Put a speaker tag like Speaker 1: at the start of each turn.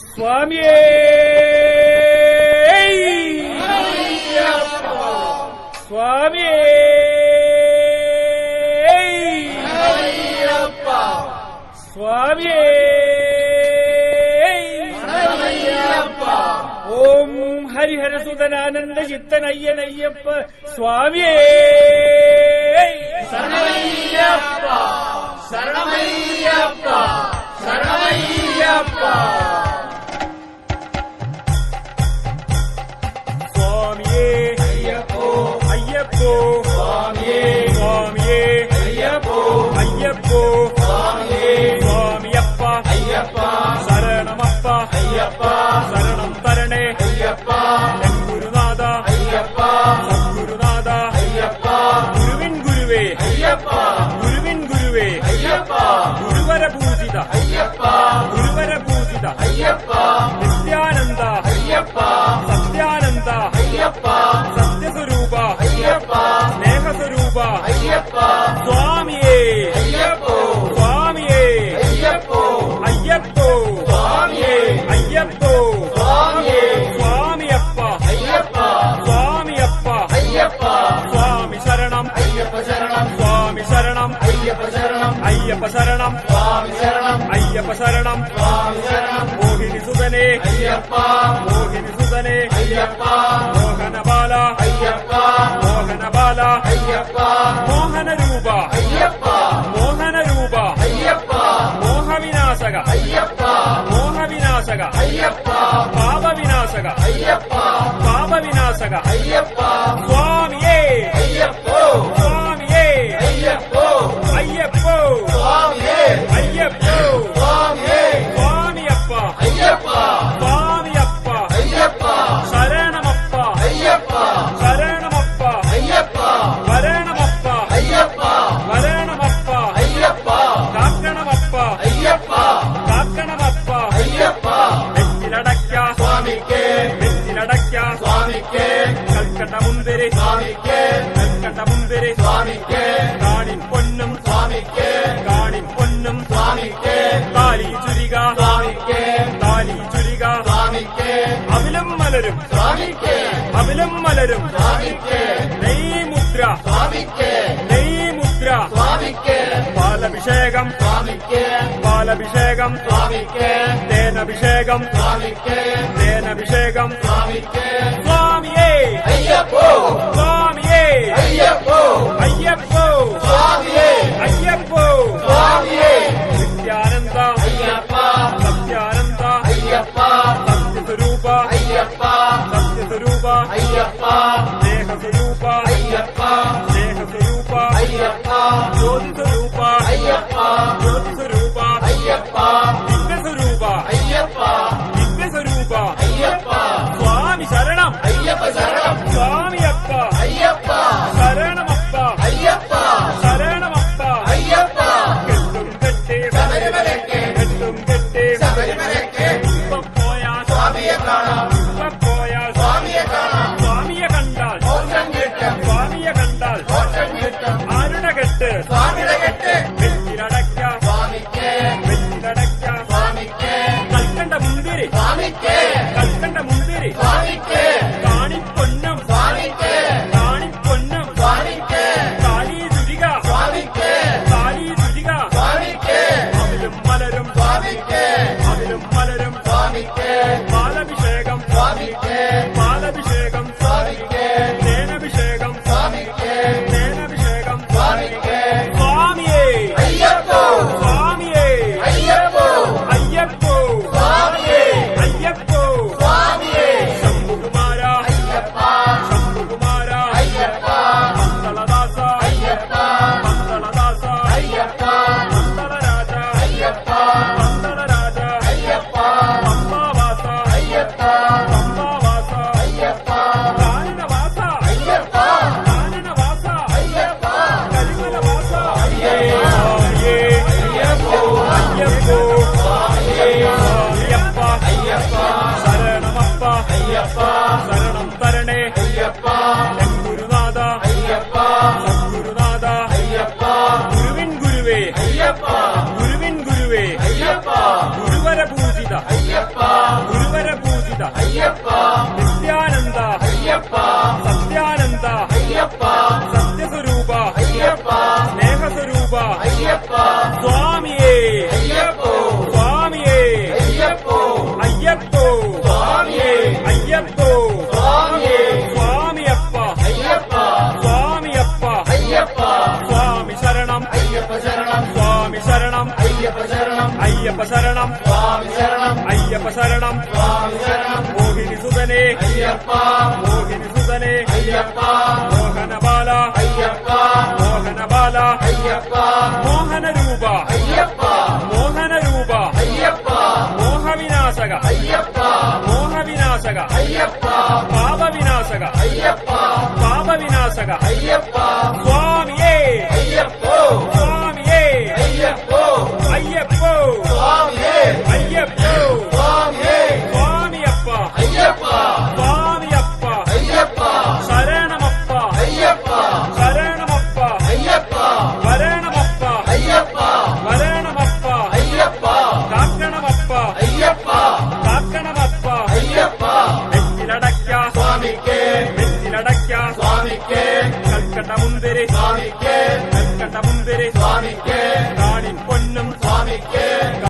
Speaker 1: സ്വാമിയേ സ്വാമിയേ സ്വാമിയേ ഓം ഹരിഹരസുതനാനന്ദ ചിത്തനയ്യനയ്യപ്പ സ്വാമിയേ
Speaker 2: ശരണമയ്യപ്പ ശരണമയ്യപ്പ ശരണമയ്യപ്പ
Speaker 1: സ്വാമിയേ
Speaker 2: അയ്യപ്പോ
Speaker 1: അയ്യപ്പോ
Speaker 2: സ്വാമിയേ
Speaker 1: സ്വാമിയേ
Speaker 2: അയ്യപ്പോ
Speaker 1: അയ്യപ്പോ
Speaker 2: സ്വാമിയേ
Speaker 1: സ്വാമിയപ്പ
Speaker 2: അയ്യപ്പ
Speaker 1: ശരണമപ്പ
Speaker 2: അയ്യപ്പ
Speaker 1: ശരണം തരണേ
Speaker 2: അയ്യപ്പ
Speaker 1: എൻ ഗുരുനാഥ
Speaker 2: അയ്യപ്പ
Speaker 1: സദ്ഗുരുനാഥ
Speaker 2: അയ്യപ്പ
Speaker 1: ഗുരുവിൻ ഗുരുവേ
Speaker 2: അയ്യപ്പ
Speaker 1: ഗുരുവിൻ ഗുരുവേ
Speaker 2: അയ്യപ്പ
Speaker 1: ഗുരുവര പൂജിത
Speaker 2: അയ്യപ്പ
Speaker 1: ഗുരുവര പൂജിത
Speaker 2: അയ്യപ്പ
Speaker 1: നിത്യാനന്ദ
Speaker 2: അയ്യപ്പ
Speaker 1: സത്യാനന്ദ
Speaker 2: അയ്യപ്പ
Speaker 1: സത്യസ്വരൂപ
Speaker 2: അയ്യപ്പ
Speaker 1: സ്നേഹസ്വരൂപ
Speaker 2: അയ്യപ്പ
Speaker 1: സ്വാമിയേ
Speaker 2: അയ്യപ്പോ
Speaker 1: സ്വാമിയേ
Speaker 2: അയ്യപ്പോ
Speaker 1: അയ്യപ്പോ
Speaker 2: സ്വാമിയേ
Speaker 1: അയ്യപ്പോ
Speaker 2: സ്വാമിയേ
Speaker 1: സ്വാമിയപ്പ
Speaker 2: അയ്യപ്പ
Speaker 1: സ്വാമിയപ്പ
Speaker 2: അയ്യപ്പ
Speaker 1: സ്വാമി ശരണം
Speaker 2: അയ്യപ്പ ശരണം
Speaker 1: സ്വാമി ശരണം
Speaker 2: അയ്യപ്പ ശരണം
Speaker 1: അയ്യപ്പ ശരണം
Speaker 2: സ്വാമി ശരണം
Speaker 1: അയ്യപ്പ ശരണം
Speaker 2: സ്വാമി ശരണം
Speaker 1: മോഹിനി സുതനേ
Speaker 2: അയ്യപ്പ
Speaker 1: മോഹിനി സുതനേ
Speaker 2: അയ്യപ്പ
Speaker 1: മോഹനബാല
Speaker 2: അയ്യപ്പ
Speaker 1: മോഹനബാല
Speaker 2: അയ്യപ്പ
Speaker 1: മോഹനരൂപ
Speaker 2: അയ്യപ്പ
Speaker 1: മോഹനരൂപ
Speaker 2: അയ്യപ്പ
Speaker 1: മോഹവിനാശക
Speaker 2: അയ്യപ്പ
Speaker 1: മോഹവിനാശക
Speaker 2: അയ്യപ്പ
Speaker 1: പാപവിനാശക
Speaker 2: അയ്യപ്പ
Speaker 1: പാപവിനാശക
Speaker 2: അയ്യപ്പ
Speaker 1: സ്വാമിയേ
Speaker 2: അയ്യപ്പോ
Speaker 1: സ്വാമിയേ
Speaker 2: അയ്യപ്പോ
Speaker 1: അയ്യപ്പോ
Speaker 2: സ്വാമിയേ
Speaker 1: അയ്യപ്പോ
Speaker 2: സ്വാമിയേ
Speaker 1: സ്വാമിയപ്പ
Speaker 2: അയ്യപ്പ
Speaker 1: സ്വാമിയപ്പ
Speaker 2: അയ്യപ്പ
Speaker 1: ശരണമപ്പ
Speaker 2: അയ്യപ്പ
Speaker 1: ശരണമപ്പ
Speaker 2: അയ്യപ്പ
Speaker 1: വരണമപ്പ
Speaker 2: അയ്യപ്പ
Speaker 1: വരണമപ്പ
Speaker 2: അയ്യപ്പ
Speaker 1: കാക്കണമപ്പ
Speaker 2: അയ്യപ്പ
Speaker 1: കാക്കണമപ്പ
Speaker 2: അയ്യപ്പ
Speaker 1: നെറ്റിലടയ്ക്ക
Speaker 2: സ്വാമിക്ക്
Speaker 1: നെറ്റിലടയ്ക്ക
Speaker 2: സ്വാമിക്ക്
Speaker 1: കൽക്കട്ട മുന്തിരി
Speaker 2: സ്വാമിക്ക്
Speaker 1: കൽക്കട്ട മുന്തിരി
Speaker 2: സ്വാമിക്ക്
Speaker 1: കാണിൻ പൊന്നും
Speaker 2: സ്വാമിക്ക്
Speaker 1: കാണിൻ പൊന്നും
Speaker 2: സ്വാമിക്ക്
Speaker 1: താലി ചുരിക
Speaker 2: സ്വാമിക്ക്
Speaker 1: താലി ചുരിക
Speaker 2: സ്വാമിക്ക്
Speaker 1: അവിലും മലരും
Speaker 2: സ്വാമിക്ക്
Speaker 1: അവിലും മലരും
Speaker 2: സ്വാമിക്ക്
Speaker 1: നെയ്മുദ്ര
Speaker 2: സ്വാമിക്ക്
Speaker 1: നെയ്മുദ്ര
Speaker 2: സ്വാമിക്ക്
Speaker 1: പാലഭിഷേകം
Speaker 2: സ്വാമിക്ക്
Speaker 1: പാലഭിഷേകം
Speaker 2: സ്വാമിക്ക്
Speaker 1: തേനഭിഷേകം
Speaker 2: സ്വാമിക്ക്
Speaker 1: തേനഭിഷേകം
Speaker 2: സ്വാമിക്ക്
Speaker 1: സ്വാമിയേ
Speaker 2: അയ്യപ്പോ
Speaker 1: സ്വാമിയേ
Speaker 2: അയ്യപ്പോ
Speaker 1: അയ്യപ്പോ
Speaker 2: സ്വാമിയേ
Speaker 1: അയ്യപ്പോ
Speaker 2: സ്വാമിയേ
Speaker 1: നിത്യാനന്ദ
Speaker 2: അയ്യപ്പ
Speaker 1: സത്യാനന്ദ
Speaker 2: അയ്യപ്പ
Speaker 1: സത്യസ്വരൂപ
Speaker 2: അയ്യപ്പ
Speaker 1: സത്യസ്വരൂപ
Speaker 2: അയ്യപ്പ
Speaker 1: സ്നേഹസ്വരൂപ
Speaker 2: അയ്യപ്പ
Speaker 1: സ്നേഹസ്വരൂപ
Speaker 2: അയ്യപ്പ
Speaker 1: ജ്യോതിസ്വരൂപ
Speaker 2: അയ്യപ്പ
Speaker 1: ജ്യോതിസ്വരൂപ
Speaker 2: അയ്യപ്പ
Speaker 1: ദിവ്യസ്വരൂപ
Speaker 2: അയ്യപ്പ
Speaker 1: ദിവ്യസ്വരൂപ
Speaker 2: അയ്യപ്പ
Speaker 1: സ്വാമി ശരണം
Speaker 2: അയ്യപ്പ ശരണം
Speaker 1: സ്വാമിയപ്പ
Speaker 2: അയ്യപ്പ
Speaker 1: ശരണമപ്പ
Speaker 2: അയ്യപ്പ
Speaker 1: ശരണമപ്പ
Speaker 2: അയ്യപ്പ
Speaker 1: കെട്ടും കെട്ടി
Speaker 2: ശബരിമലയ്ക്ക്
Speaker 1: കെട്ടും കെട്ടി
Speaker 2: ശബരിമലയ്ക്ക്
Speaker 1: പോയ
Speaker 2: സ്വാമിയെ കാണാം
Speaker 1: പോയ
Speaker 2: സ്വാമിയെ കാണാം
Speaker 1: സ്വാമിയെ കണ്ടാൽ
Speaker 2: മോക്ഷം കിട്ടും
Speaker 1: സ്വാമിയെ കണ്ടാൽ
Speaker 2: മോക്ഷം കിട്ടും
Speaker 1: ആരുടെ കെട്ട്
Speaker 2: സ്വാമിയുടെ കെട്ട്
Speaker 1: വെറ്റിലടയ്ക്ക
Speaker 2: സ്വാമിക്ക്
Speaker 1: വെറ്റിലടയ്ക്ക
Speaker 2: സ്വാമിക്ക്
Speaker 1: കൽക്കണ്ട മുന്തിരി
Speaker 2: സ്വാമിക്ക്
Speaker 1: കൽക്കണ്ട മുന്തിരി
Speaker 2: സ്വാമിക്ക്
Speaker 1: കാണിപ്പൊന്നും
Speaker 2: സ്വാമിക്ക്
Speaker 1: കാണിപ്പൊന്നും
Speaker 2: സ്വാമിക്ക്
Speaker 1: താലി ചുരിക
Speaker 2: സ്വാമിക്ക്
Speaker 1: താലി ചുരിക
Speaker 2: സ്വാമിക്ക്
Speaker 1: അവിലും മലരും
Speaker 2: സ്വാമിക്ക്
Speaker 1: അവിലും മലരും
Speaker 2: അയ്യപ്പ
Speaker 1: നിത്യാനന്ദ
Speaker 2: അയ്യപ്പ
Speaker 1: സത്യാനന്ദ
Speaker 2: അയ്യപ്പ
Speaker 1: സത്യസ്വരൂപ
Speaker 2: അയ്യപ്പ
Speaker 1: സ്നേഹസ്വരൂപ
Speaker 2: അയ്യപ്പ
Speaker 1: സ്വാമിയേ
Speaker 2: അയ്യപ്പോ
Speaker 1: സ്വാമിയേ
Speaker 2: അയ്യപ്പോ
Speaker 1: അയ്യപ്പോ
Speaker 2: സ്വാമിയേ
Speaker 1: അയ്യപ്പോ
Speaker 2: സ്വാമിയേ
Speaker 1: സ്വാമിയപ്പ
Speaker 2: അയ്യപ്പ
Speaker 1: സ്വാമിയപ്പ
Speaker 2: അയ്യപ്പ
Speaker 1: സ്വാമി ശരണം
Speaker 2: അയ്യപ്പ ശരണം
Speaker 1: സ്വാമി ശരണം
Speaker 2: അയ്യപ്പ ശരണം
Speaker 1: അയ്യപ്പ ശരണം
Speaker 2: സ്വാമി ശരണം
Speaker 1: അയ്യപ്പ ശരണം
Speaker 2: സ്വാമി ശരണം
Speaker 1: മോഹിനി സുതനേ
Speaker 2: അയ്യപ്പ
Speaker 1: മോഹിനി സുതനേ
Speaker 2: അയ്യപ്പ
Speaker 1: മോഹനബാല
Speaker 2: അയ്യപ്പ
Speaker 1: മോഹനബാല
Speaker 2: അയ്യപ്പ
Speaker 1: മോഹനരൂപ
Speaker 2: അയ്യപ്പ
Speaker 1: മോഹനരൂപ
Speaker 2: അയ്യപ്പ
Speaker 1: മോഹവിനാശക
Speaker 2: അയ്യപ്പ
Speaker 1: മോഹവിനാശക
Speaker 2: അയ്യപ്പ
Speaker 1: പാപവിനാശക
Speaker 2: അയ്യപ്പ
Speaker 1: പാപവിനാശക
Speaker 2: അയ്യപ്പ
Speaker 1: സ്വാമിയേ
Speaker 2: അയ്യപ്പോ
Speaker 1: സ്വാമിയേ
Speaker 2: അയ്യപ്പോ
Speaker 1: അയ്യപ്പോ
Speaker 2: സ്വാമിയേ
Speaker 1: അയ്യപ്പോ
Speaker 2: സ്വാമിയേ
Speaker 1: സ്വാമിയപ്പ
Speaker 2: അയ്യപ്പ
Speaker 1: സ്വാമിയപ്പ
Speaker 2: അയ്യപ്പ
Speaker 1: ശരണമപ്പ
Speaker 2: അയ്യപ്പ
Speaker 1: ശരണമപ്പ
Speaker 2: അയ്യപ്പ
Speaker 1: വരണമപ്പ
Speaker 2: അയ്യപ്പ
Speaker 1: വരണമപ്പ
Speaker 2: അയ്യപ്പ
Speaker 1: കാക്കണമപ്പ
Speaker 2: അയ്യപ്പ
Speaker 1: കാക്കണമപ്പ
Speaker 2: അയ്യപ്പ
Speaker 1: നെറ്റിലടയ്ക്ക
Speaker 2: സ്വാമിക്ക്
Speaker 1: നെറ്റിലടയ്ക്ക
Speaker 2: സ്വാമിക്ക്
Speaker 1: കൽക്കട്ട മുന്തിരി
Speaker 2: സ്വാമിക്ക്
Speaker 1: കൽക്കട്ട മുന്തിരി
Speaker 2: സ്വാമിക്ക്
Speaker 1: കാണിപ്പൊന്നും
Speaker 2: സ്വാമിക്ക്